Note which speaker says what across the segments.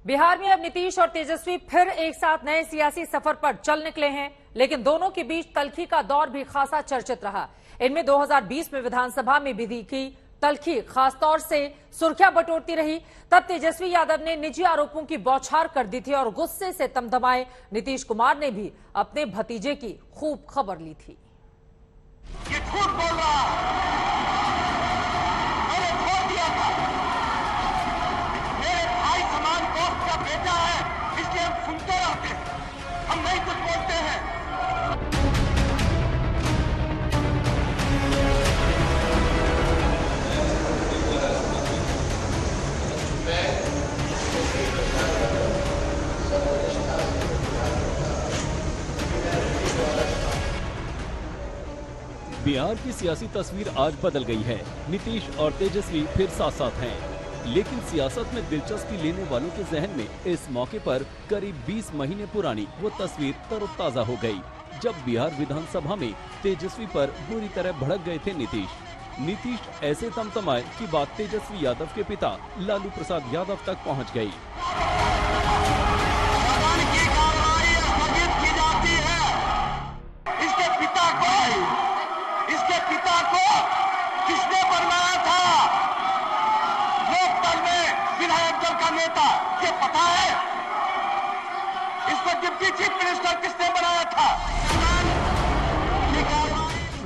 Speaker 1: बिहार में अब नीतीश और तेजस्वी फिर एक साथ नए सियासी सफर पर चल निकले हैं, लेकिन दोनों के बीच तल्खी का दौर भी खासा चर्चित रहा। इनमें 2020 में विधानसभा में विधि की तल्खी खासतौर से सुर्खियां बटोरती रही। तब तेजस्वी यादव ने निजी आरोपों की बौछार कर दी थी और गुस्से से तमतमाए नीतीश कुमार ने भी अपने भतीजे की खूब खबर ली थी।
Speaker 2: ये झूठ बोल रहा है, मैंने छोड़ दिया था। मेरे भाई समान दोस्त का बेटा है, इसलिए हम सुनते रहते हैं, हम नहीं कुछ बोलते हैं।
Speaker 3: बिहार की सियासी तस्वीर आज बदल गई है। नीतीश और तेजस्वी फिर साथ साथ हैं, लेकिन सियासत में दिलचस्पी लेने वालों के जहन में इस मौके पर करीब 20 महीने पुरानी वो तस्वीर तरोताजा हो गई, जब बिहार विधानसभा में तेजस्वी पर बुरी तरह भड़क गए थे नीतीश ऐसे तमतमाए कि बात तेजस्वी यादव के पिता लालू प्रसाद यादव तक पहुँच गयी।
Speaker 2: किसने बनवाया था लोकदल में विधायक दल का नेता, ये पता है? इसको डिप्टी चीफ मिनिस्टर किसने बनाया था?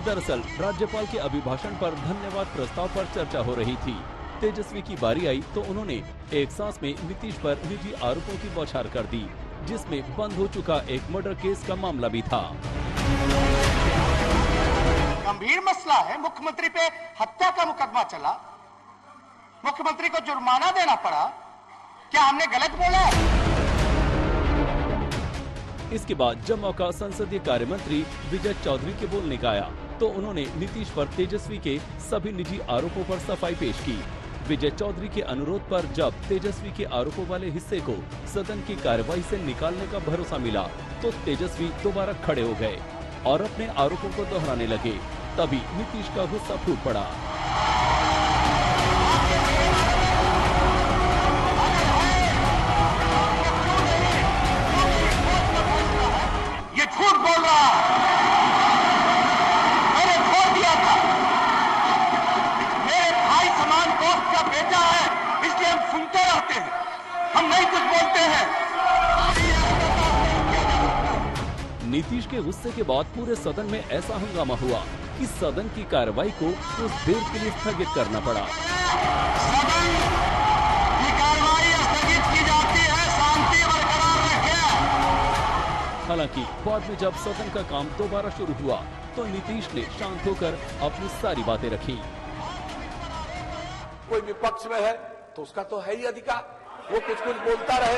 Speaker 3: दरअसल राज्यपाल के अभिभाषण पर धन्यवाद प्रस्ताव पर चर्चा हो रही थी। तेजस्वी की बारी आई तो उन्होंने एक सांस में नीतीश पर निजी आरोपों की बौछार कर दी, जिसमें बंद हो चुका एक मर्डर केस का मामला भी था।
Speaker 2: गंभीर मसला है, मुख्यमंत्री पे हत्या का मुकदमा चला, मुख्यमंत्री को जुर्माना देना पड़ा, क्या हमने गलत बोला?
Speaker 3: इसके बाद जब मौका संसदीय कार्य मंत्री विजय चौधरी के बोलने का आया तो उन्होंने नीतीश पर तेजस्वी के सभी निजी आरोपों पर सफाई पेश की। विजय चौधरी के अनुरोध पर जब तेजस्वी के आरोपों वाले हिस्से को सदन की कार्यवाही से निकालने का भरोसा मिला तो तेजस्वी दोबारा खड़े हो गए और अपने आरोपों को दोहराने लगे। तभी नीतीश का गुस्सा फूट पड़ा।
Speaker 2: ये झूठ बोल रहा है, मैंने छोड़ दिया था। मेरे भाई समान दोस्त का बेटा है, इसलिए हम सुनते रहते हैं, हम नहीं कुछ बोलते हैं।
Speaker 3: नीतीश के गुस्से के बाद पूरे सदन में ऐसा हंगामा हुआ कि सदन की कार्रवाई को कुछ देर के लिए स्थगित करना पड़ा।
Speaker 2: सदन की कार्रवाई स्थगित की जाती है, शांति बरकरार रखें।
Speaker 3: हालांकि बाद में जब सदन का काम दोबारा शुरू हुआ तो नीतीश ने शांत होकर अपनी सारी बातें रखी।
Speaker 4: कोई विपक्ष में है तो उसका तो है ही अधिकार, वो कुछ बोलता रहे,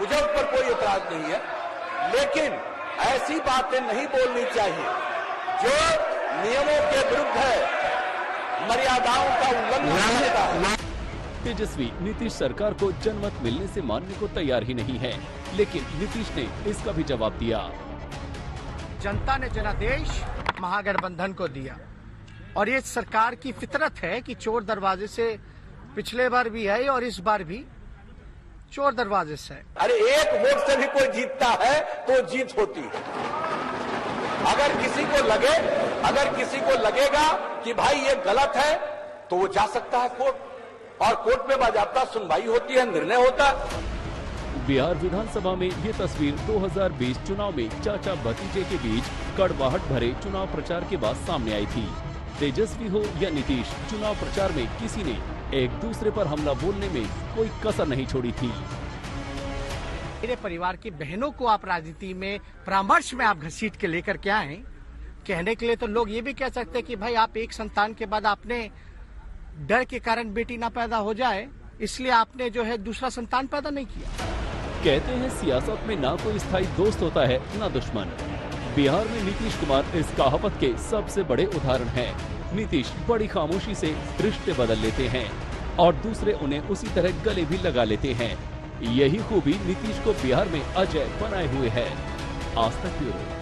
Speaker 4: मुझे उस पर कोई एतराज नहीं है, लेकिन ऐसी बातें नहीं बोलनी चाहिए जो नियमों के विरुद्ध है, मर्यादाओं का उल्लंघन करता है।
Speaker 3: तेजस्वी नीतीश सरकार को जनमत मिलने से मानने को तैयार ही नहीं है, लेकिन नीतीश ने इसका भी जवाब दिया।
Speaker 5: जनता ने जनादेश महागठबंधन को दिया और ये सरकार की फितरत है कि चोर दरवाजे से पिछले बार भी है और इस बार भी चोर दरवाजे से।
Speaker 4: अरे एक वोट से भी कोई जीतता है तो जीत होती है। अगर किसी को लगेगा कि भाई ये गलत है तो वो जा सकता है कोर्ट और कोर्ट में बाजाबता सुनवाई होती है, निर्णय होता है।
Speaker 3: बिहार विधानसभा में ये तस्वीर 2020 चुनाव में चाचा भतीजे के बीच कड़वाहट भरे चुनाव प्रचार के बाद सामने आई थी। तेजस्वी हो या नीतीश, चुनाव प्रचार में किसी ने एक दूसरे पर हमला बोलने में कोई कसर नहीं छोड़ी थी।
Speaker 5: मेरे परिवार की बहनों को आप राजनीति में परामर्श में आप घसीट के लेकर के आए, कहने के लिए तो लोग ये भी कह सकते हैं कि भाई आप एक संतान के बाद आपने डर के कारण बेटी ना पैदा हो जाए, इसलिए आपने जो है दूसरा संतान पैदा नहीं किया।
Speaker 3: कहते हैं सियासत में ना कोई स्थायी दोस्त होता है ना दुश्मन। बिहार में नीतीश कुमार इस कहावत के सबसे बड़े उदाहरण हैं। नीतीश बड़ी खामोशी से रिश्ते बदल लेते हैं और दूसरे उन्हें उसी तरह गले भी लगा लेते हैं। यही खूबी नीतीश को बिहार में अजय बनाए हुए है। आज तक ब्यूरो।